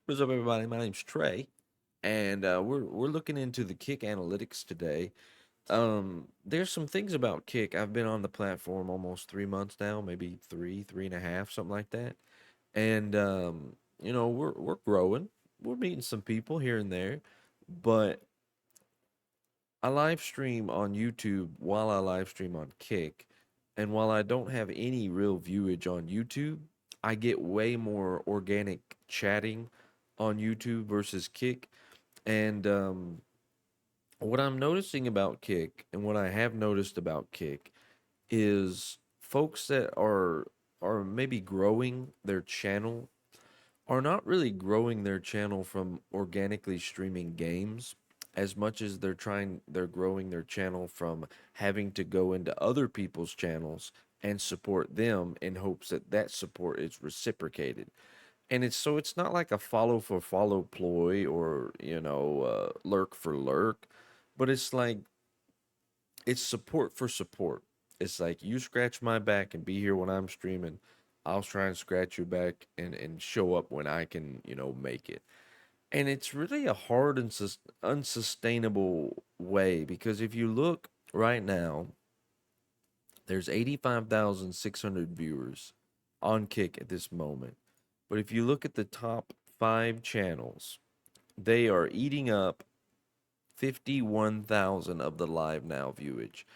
What's up, everybody? My name's Trey, and we're looking into the Kick analytics today. There's some things about Kick. I've been on the platform almost 3 months now, maybe three and a half, something like that. And we're growing. We're meeting some people here and there, but I live stream on YouTube while I live stream on Kick. And while I don't have any real viewage on YouTube, I get way more organic chatting on YouTube versus Kick. And what I'm noticing about Kick and what I have noticed about Kick is folks that are maybe growing their channel are not really growing their channel from organically streaming games as much as they're growing their channel from having to go into other people's channels and support them in hopes that that support is reciprocated. And it's not like a follow for follow ploy or lurk for lurk, but it's like it's support for support. It's like you scratch my back and be here when I'm streaming. I'll try and scratch your back and show up when I can, make it. And it's really a hard and unsustainable way because if you look right now, there's 85,600 viewers on Kick at this moment. But if you look at the top five channels, they are eating up 51,000 of the live now viewage.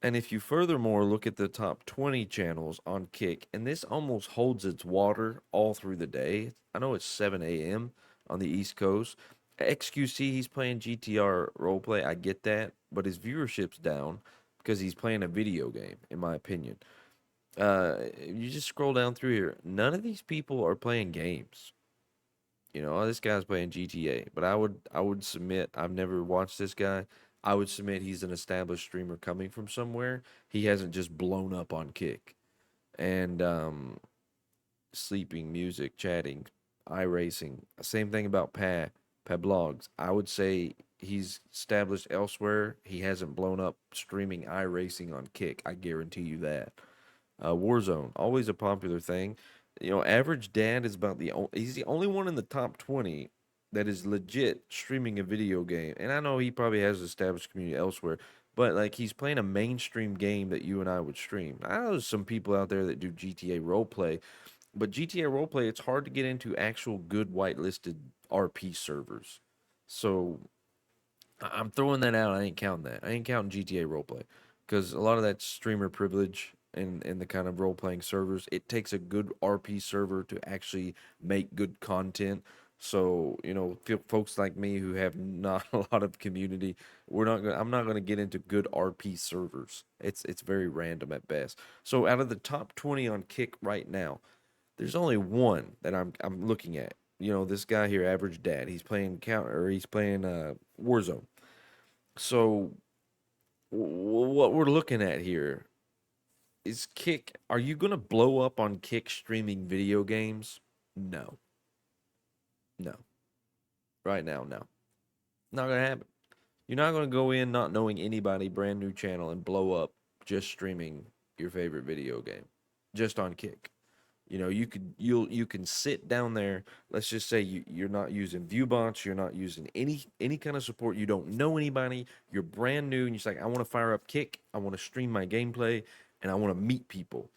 And if you furthermore look at the top 20 channels on Kick, and this almost holds its water all through the day. I know it's 7 a.m. on the East Coast. XQC, he's playing GTR roleplay. I get that, but his viewership's down because he's playing a video game, in my opinion. You just scroll down through here. None of these people are playing games. Oh, this guy's playing GTA, but I would submit I've never watched this guy. I would submit he's an established streamer coming from somewhere. He hasn't just blown up on Kick. And sleeping, music, chatting, iRacing. Same thing about Pablogs. I would say he's established elsewhere. He hasn't blown up streaming iRacing on Kick. I guarantee you that. Warzone, always a popular thing. Average Dad is he's the only one in the top 20 that is legit streaming a video game. And I know he probably has established community elsewhere, but like he's playing a mainstream game that you and I would stream. I know there's some people out there that do GTA roleplay, but GTA roleplay, it's hard to get into actual good whitelisted RP servers. So I'm throwing that out. I ain't counting that. I ain't counting GTA roleplay because a lot of that streamer privilege and the kind of role playing servers, it takes a good RP server to actually make good content. So folks like me who have not a lot of community, I'm not gonna get into good RP servers. It's very random at best. So out of the top 20 on Kick right now, there's only one that I'm looking at. This guy here, Average Dad. He's playing Warzone. So what we're looking at here is Kick. Are you gonna blow up on Kick streaming video games? No, no. Right now, no. Not gonna happen. You're not gonna go in not knowing anybody, brand new channel, and blow up just streaming your favorite video game, just on Kick. You can sit down there. Let's just say you're not using viewbots, you're not using any kind of support. You don't know anybody. You're brand new, and you're just like, I want to fire up Kick. I want to stream my gameplay, and I want to meet people.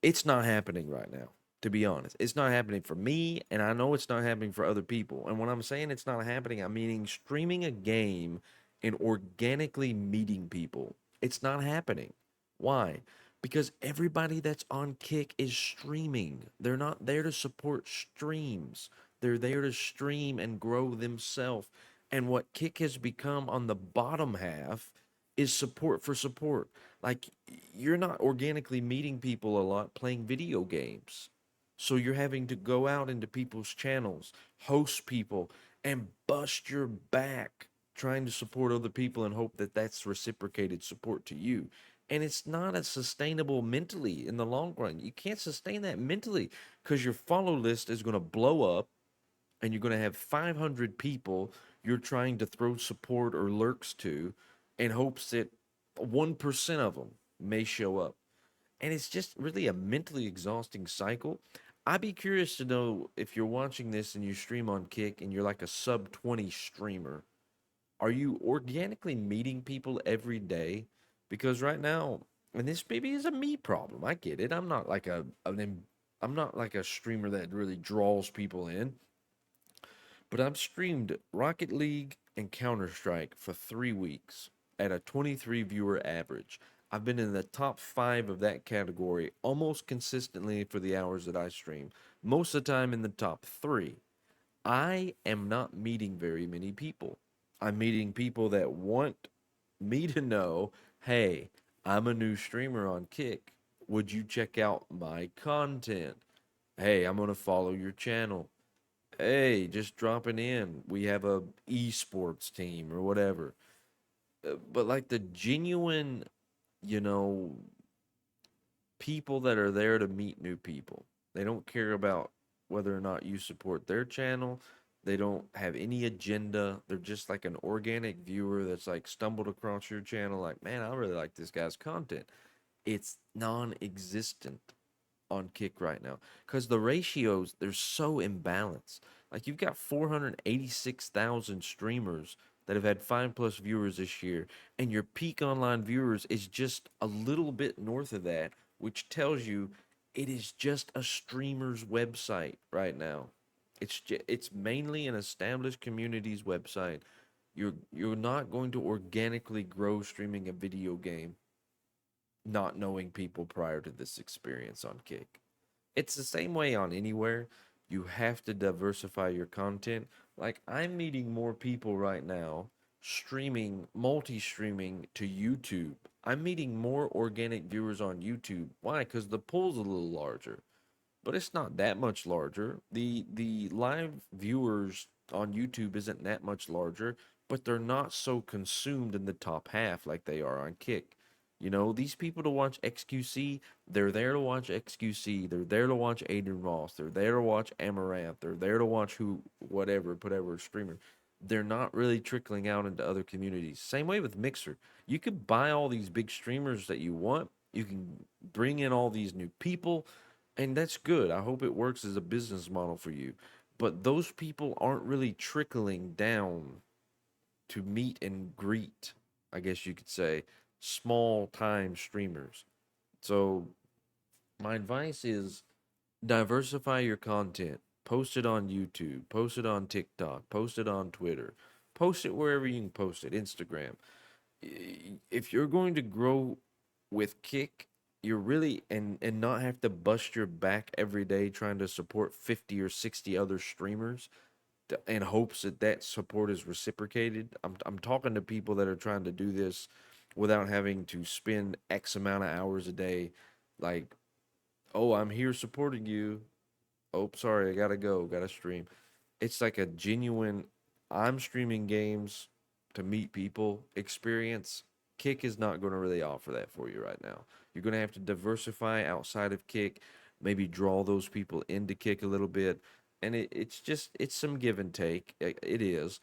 It's not happening right now. To be honest, it's not happening for me, and I know it's not happening for other people. And when I'm saying it's not happening, I'm meaning streaming a game and organically meeting people. It's not happening. Why? Because everybody that's on Kick is streaming. They're not there to support streams. They're there to stream and grow themselves. And what Kick has become on the bottom half is support for support. Like you're not organically meeting people a lot playing video games. So you're having to go out into people's channels, host people, and bust your back trying to support other people and hope that that's reciprocated support to you. And it's not as sustainable mentally in the long run. You can't sustain that mentally because your follow list is going to blow up and you're going to have 500 people you're trying to throw support or lurks to in hopes that 1% of them may show up. And it's just really a mentally exhausting cycle. I'd be curious to know if you're watching this and you stream on Kick and you're like a sub 20 streamer, are you organically meeting people every day? Because right now, and this maybe is a me problem. I get it. I'm not like I'm not like a streamer that really draws people in, but I've streamed Rocket League and Counter Strike for 3 weeks at a 23 viewer average. I've been in the top five of that category almost consistently for the hours that I stream. Most of the time in the top three. I am not meeting very many people. I'm meeting people that want me to know, hey, I'm a new streamer on Kick. Would you check out my content? Hey, I'm going to follow your channel. Hey, just dropping in. We have a esports team or whatever. But like the genuine, you know, people that are there to meet new people. They don't care about whether or not you support their channel. They don't have any agenda. They're just like an organic viewer that's like stumbled across your channel, like, man, I really like this guy's content. It's non existent on Kick right now because the ratios, they're so imbalanced. Like you've got 486,000 streamers that have had 5 plus viewers this year, and your peak online viewers is just a little bit north of that, which tells you it is just a streamer's website right now. It's mainly an established community's website. You're not going to organically grow streaming a video game not knowing people prior to this experience on Kick. It's the same way on anywhere. You have to diversify your content. Like I'm meeting more people right now streaming, multi-streaming to YouTube. I'm meeting more organic viewers on YouTube. Why? Because the pool's a little larger, but it's not that much larger. The live viewers on YouTube isn't that much larger, but they're not so consumed in the top half like they are on Kick. You know, these people to watch XQC, they're there to watch XQC. They're there to watch Aiden Ross. They're there to watch Amaranth. They're there to watch whatever streamer. They're not really trickling out into other communities. Same way with Mixer. You could buy all these big streamers that you want. You can bring in all these new people, and that's good. I hope it works as a business model for you. But those people aren't really trickling down to meet and greet, I guess you could say, small time streamers. So, my advice is diversify your content. Post it on YouTube, post it on TikTok, post it on Twitter, post it wherever you can post it, Instagram. If you're going to grow with Kick, you're really and not have to bust your back every day trying to support 50 or 60 other streamers in hopes that that support is reciprocated. I'm talking to people that are trying to do this without having to spend X amount of hours a day like, "Oh, I'm here supporting you. Oh, sorry, I got to go. Got to stream." It's like a genuine I'm streaming games to meet people experience. Kick is not going to really offer that for you right now. You're going to have to diversify outside of Kick, maybe draw those people into Kick a little bit. And it's some give and take. It is.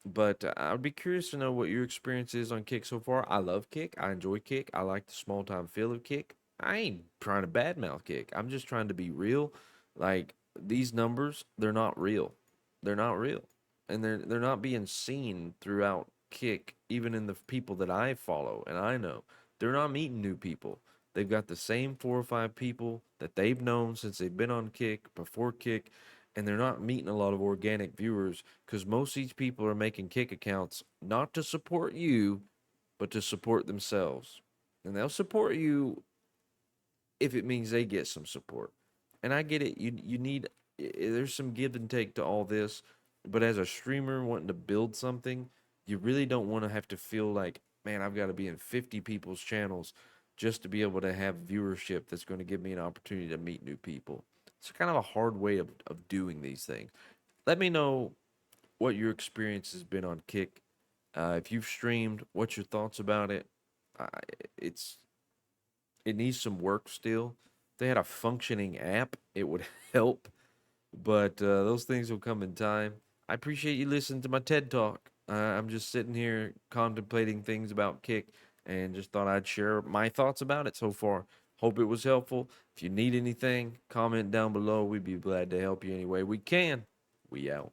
But I'd be curious to know what your experience is on Kick so far. I love Kick. I enjoy Kick. I like the small time feel of Kick. I ain't trying to badmouth Kick. I'm just trying to be real. Like these numbers, they're not real. They're not real, and they're not being seen throughout Kick. Even in the people that I follow and I know, they're not meeting new people. They've got the same 4 or 5 people that they've known since they've been on Kick before Kick, and they're not meeting a lot of organic viewers because most of these people are making Kick accounts not to support you, but to support themselves. And they'll support you if it means they get some support. And I get it. You need there's some give and take to all this, but as a streamer wanting to build something, you really don't want to have to feel like, man, I've got to be in 50 people's channels just to be able to have viewership that's going to give me an opportunity to meet new people. It's kind of a hard way of doing these things. Let me know what your experience has been on Kick. If you've streamed, what's your thoughts about it? Uh, it's it needs some work still. If they had a functioning app, it would help, but those things will come in time. I appreciate you listening to my TED Talk. I'm just sitting here contemplating things about Kick and just thought I'd share my thoughts about it so far. Hope it was helpful. If you need anything, comment down below. We'd be glad to help you any way we can. We out.